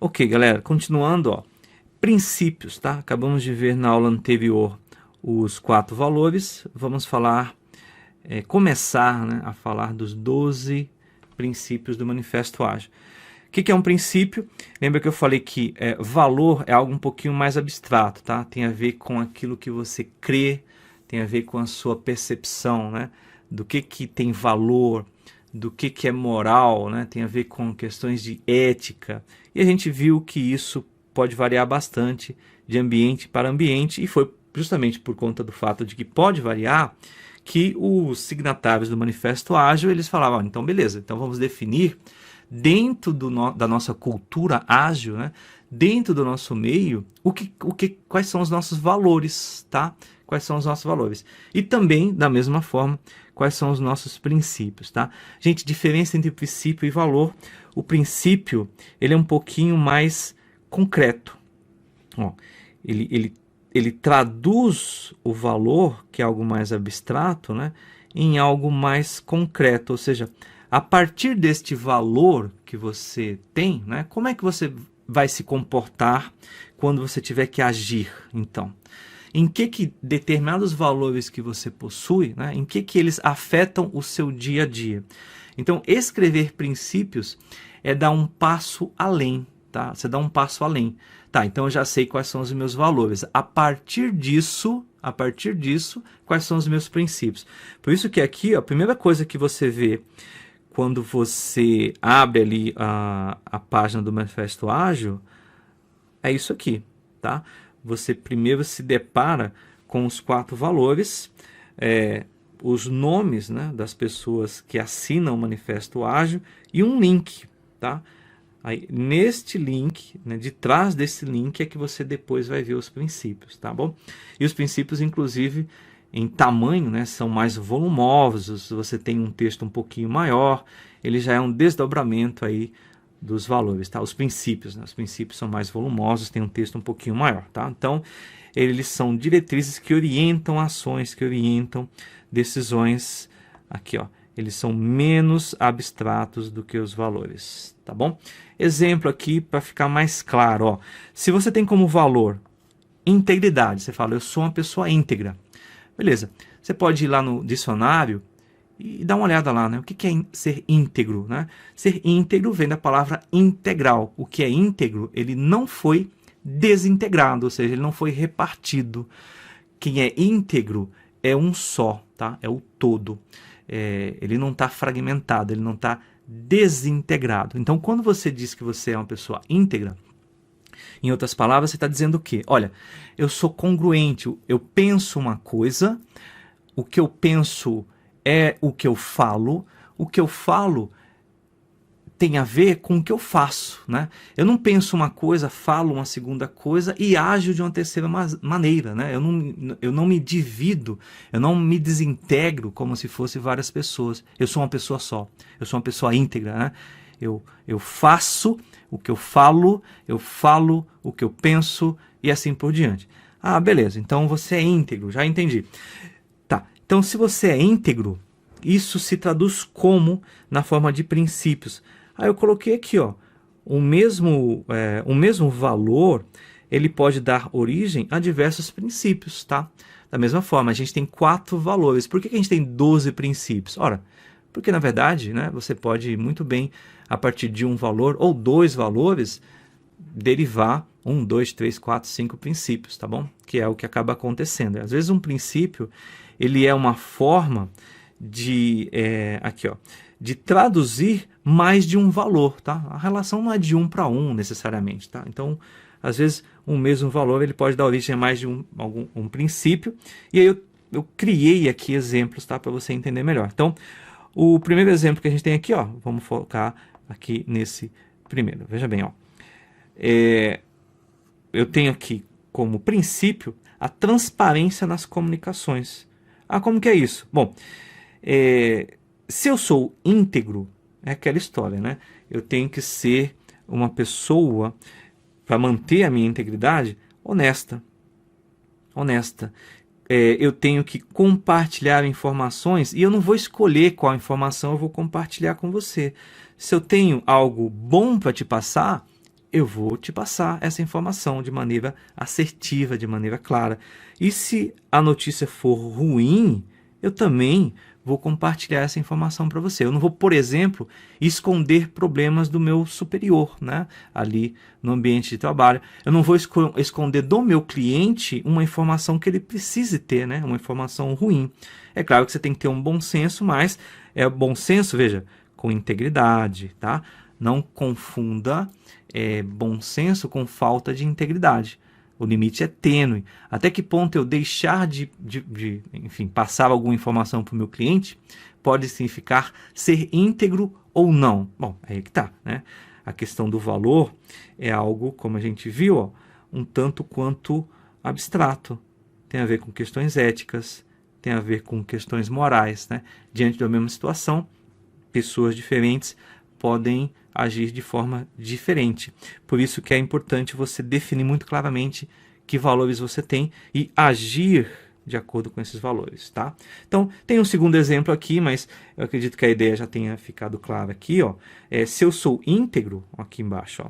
Ok, galera, continuando, ó, princípios, tá? Acabamos de ver na aula anterior os 4 valores. Vamos falar, começar, né, a falar dos 12 princípios do Manifesto Ágil. O que é um princípio? Lembra que eu falei que valor é algo um pouquinho mais abstrato, tá? Tem a ver com aquilo que você crê, tem a ver com a sua percepção, né? Do que tem valor, do que é moral, né? Tem a ver com questões de ética. E a gente viu que isso pode variar bastante de ambiente para ambiente, e foi justamente por conta do fato de que pode variar que os signatários do Manifesto Ágil, eles falavam, então beleza, então vamos definir dentro da nossa cultura ágil, né? Dentro do nosso meio, quais são os nossos valores, tá? Quais são os nossos valores. E também, da mesma forma, quais são os nossos princípios, tá? Gente, diferença entre princípio e valor. O princípio, ele é um pouquinho mais concreto. Ó, ele traduz o valor, que é algo mais abstrato, né, em algo mais concreto. Ou seja, a partir deste valor que você tem, né, como é que você vai se comportar quando você tiver que agir, então? Em que determinados valores que você possui, né, em que eles afetam o seu dia a dia. Então, escrever princípios é dar um passo além, tá? Você dá um passo além. Tá, então eu já sei quais são os meus valores. A partir disso, quais são os meus princípios. Por isso que aqui, ó, a primeira coisa que você vê quando você abre ali a página do Manifesto Ágil, é isso aqui, tá? Você primeiro se depara com os 4 valores, os nomes, né, das pessoas que assinam o Manifesto Ágil e um link, tá? Aí, neste link, né, de trás desse link é que você depois vai ver os princípios, tá bom? E os princípios, inclusive, em tamanho, né, são mais volumosos, você tem um texto um pouquinho maior, ele já é um desdobramento aí dos valores, tá? Os princípios, né? Os princípios são mais volumosos, tem um texto um pouquinho maior, tá? Então, eles são diretrizes que orientam ações, que orientam decisões, aqui, ó. Eles são menos abstratos do que os valores, tá bom? Exemplo aqui para ficar mais claro, ó. Se você tem como valor integridade, você fala, eu sou uma pessoa íntegra. Beleza, você pode ir lá no dicionário e dar uma olhada lá, né? O que é ser íntegro, né? Ser íntegro vem da palavra integral. O que é íntegro, ele não foi desintegrado, ou seja, ele não foi repartido. Quem é íntegro é um só, tá? É o todo. Ele não está fragmentado, ele não está desintegrado. Então, quando você diz que você é uma pessoa íntegra, em outras palavras, você está dizendo o quê? Olha, eu sou congruente, eu penso uma coisa, o que eu penso é o que eu falo tem a ver com o que eu faço, né? Eu não penso uma coisa, falo uma segunda coisa e ajo de uma terceira maneira, né? Eu não me divido, eu não me desintegro como se fosse várias pessoas. Eu sou uma pessoa só, eu sou uma pessoa íntegra, né? Eu faço o que eu falo o que eu penso e assim por diante. Ah, beleza, então você é íntegro, já entendi. Tá, então se você é íntegro, isso se traduz como na forma de princípios. Aí eu coloquei aqui, ó, o mesmo valor, ele pode dar origem a diversos princípios, tá? Da mesma forma, a gente tem 4 valores. Por que a gente tem 12 princípios? Ora, porque na verdade, né, você pode muito bem, a partir de um valor ou 2 valores, derivar 1, 2, 3, 4, 5 princípios, tá bom? Que é o que acaba acontecendo. Às vezes um princípio, ele é uma forma de, aqui, ó, de traduzir mais de um valor, tá? A relação não é de 1 para 1 necessariamente, tá? Então, às vezes, um mesmo valor ele pode dar origem a mais de um princípio, e aí eu criei aqui exemplos, tá? Para você entender melhor. Então, o primeiro exemplo que a gente tem aqui, ó, vamos focar aqui nesse primeiro. Veja bem, ó. Eu tenho aqui como princípio a transparência nas comunicações. Ah, como que é isso? Bom, se eu sou íntegro, é aquela história, né? Eu tenho que ser uma pessoa, para manter a minha integridade, honesta. Eu tenho que compartilhar informações e eu não vou escolher qual informação eu vou compartilhar com você. Se eu tenho algo bom para te passar, eu vou te passar essa informação de maneira assertiva, de maneira clara. E se a notícia for ruim, eu também vou compartilhar essa informação para você. Eu não vou, por exemplo, esconder problemas do meu superior, né, ali no ambiente de trabalho. Eu não vou esconder do meu cliente uma informação que ele precise ter, né, uma informação ruim. É claro que você tem que ter um bom senso, mas é bom senso, veja, com integridade, tá? Não confunda bom senso com falta de integridade. O limite é tênue. Até que ponto eu deixar enfim, passar alguma informação para o meu cliente pode significar ser íntegro ou não? Bom, aí que tá, né? A questão do valor é algo, como a gente viu, ó, um tanto quanto abstrato. Tem a ver com questões éticas, tem a ver com questões morais, né? Diante da mesma situação, pessoas diferentes podem agir de forma diferente. Por isso que é importante você definir muito claramente que valores você tem e agir de acordo com esses valores, tá? Então, tem um segundo exemplo aqui, mas eu acredito que a ideia já tenha ficado clara aqui, ó. Se eu sou íntegro, aqui embaixo, ó,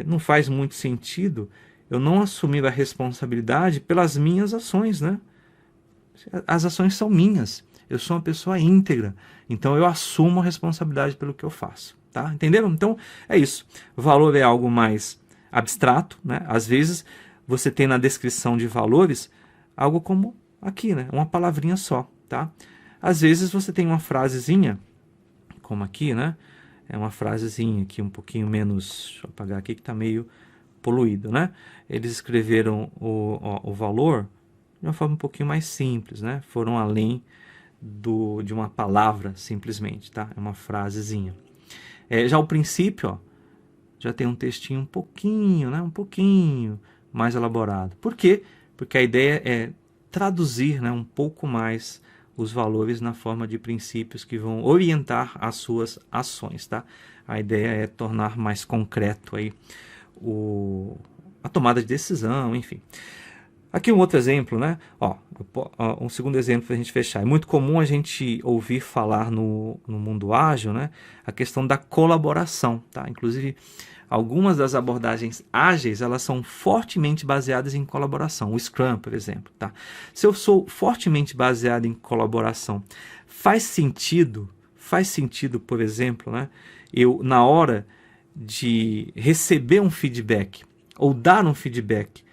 não faz muito sentido eu não assumir a responsabilidade pelas minhas ações, né? As ações são minhas. Eu sou uma pessoa íntegra, então eu assumo a responsabilidade pelo que eu faço. Tá? Entenderam? Então, é isso. Valor é algo mais abstrato, né? Às vezes, você tem na descrição de valores algo como aqui, né? Uma palavrinha só, tá? Às vezes, você tem uma frasezinha, como aqui, né? É uma frasezinha aqui um pouquinho menos... Deixa eu apagar aqui que está meio poluído, né? Eles escreveram o valor de uma forma um pouquinho mais simples, né? Foram além de uma palavra, simplesmente, tá? É uma frasezinha. Já o princípio, ó, já tem um textinho um pouquinho, né, um pouquinho mais elaborado. Por quê? Porque a ideia é traduzir, né, um pouco mais os valores na forma de princípios que vão orientar as suas ações, tá? A ideia é tornar mais concreto aí a tomada de decisão, enfim. Aqui um outro exemplo, né? Um segundo exemplo para a gente fechar. É muito comum a gente ouvir falar no mundo ágil, né? A questão da colaboração, tá? Inclusive, algumas das abordagens ágeis, elas são fortemente baseadas em colaboração. O Scrum, por exemplo, tá? Se eu sou fortemente baseado em colaboração, faz sentido, por exemplo, né? Eu, na hora de receber um feedback ou dar um feedback,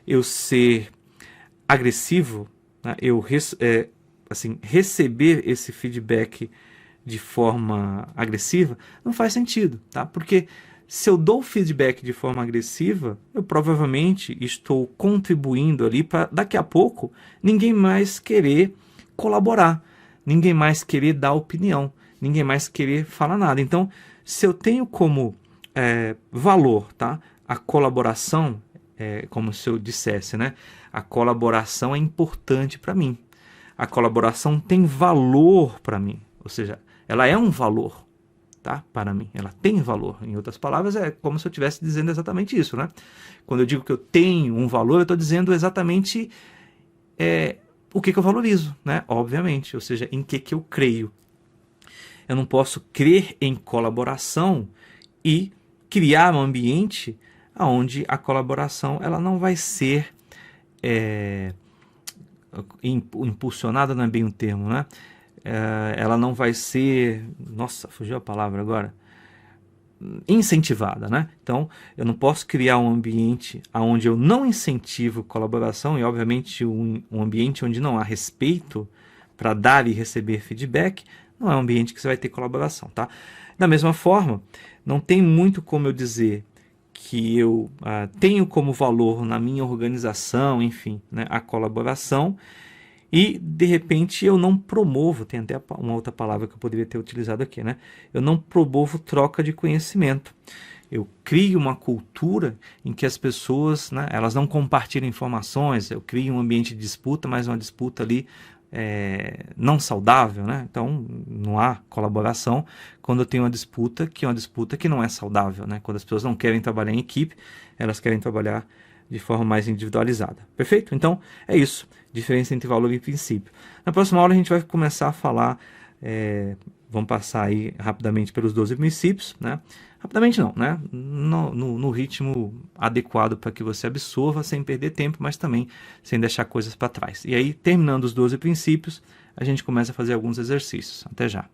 eu ser agressivo, né? Eu receber esse feedback de forma agressiva, não faz sentido, tá? Porque se eu dou feedback de forma agressiva, eu provavelmente estou contribuindo ali para daqui a pouco ninguém mais querer colaborar, ninguém mais querer dar opinião, ninguém mais querer falar nada. Então, se eu tenho como valor, tá? A colaboração, como se eu dissesse, né? A colaboração é importante para mim. A colaboração tem valor para mim. Ou seja, ela é um valor, tá? Para mim. Ela tem valor. Em outras palavras, é como se eu estivesse dizendo exatamente isso, né? Quando eu digo que eu tenho um valor, eu estou dizendo exatamente o que eu valorizo, né? Obviamente. Ou seja, em que eu creio. Eu não posso crer em colaboração e criar um ambiente onde a colaboração ela não vai ser impulsionada, não é bem um termo, né? Ela não vai ser, nossa, fugiu a palavra agora, incentivada, né? Então, eu não posso criar um ambiente onde eu não incentivo colaboração e, obviamente, um ambiente onde não há respeito para dar e receber feedback, não é um ambiente que você vai ter colaboração, tá? Da mesma forma, não tem muito como eu dizer que eu tenho como valor na minha organização, enfim, né, a colaboração, e de repente eu não promovo, tem até uma outra palavra que eu poderia ter utilizado aqui, né? Eu não promovo troca de conhecimento. Eu crio uma cultura em que as pessoas, né, elas não compartilham informações, eu crio um ambiente de disputa, mas uma disputa ali não saudável, né? Então não há colaboração quando eu tenho uma disputa que não é saudável, né? Quando as pessoas não querem trabalhar em equipe, elas querem trabalhar de forma mais individualizada. Perfeito? Então é isso, diferença entre valor e princípio. Na próxima aula a gente vai começar a falar Vamos passar aí rapidamente pelos 12 princípios, né? Rapidamente não, né? No ritmo adequado para que você absorva sem perder tempo, mas também sem deixar coisas para trás. E aí, terminando os 12 princípios, a gente começa a fazer alguns exercícios. Até já.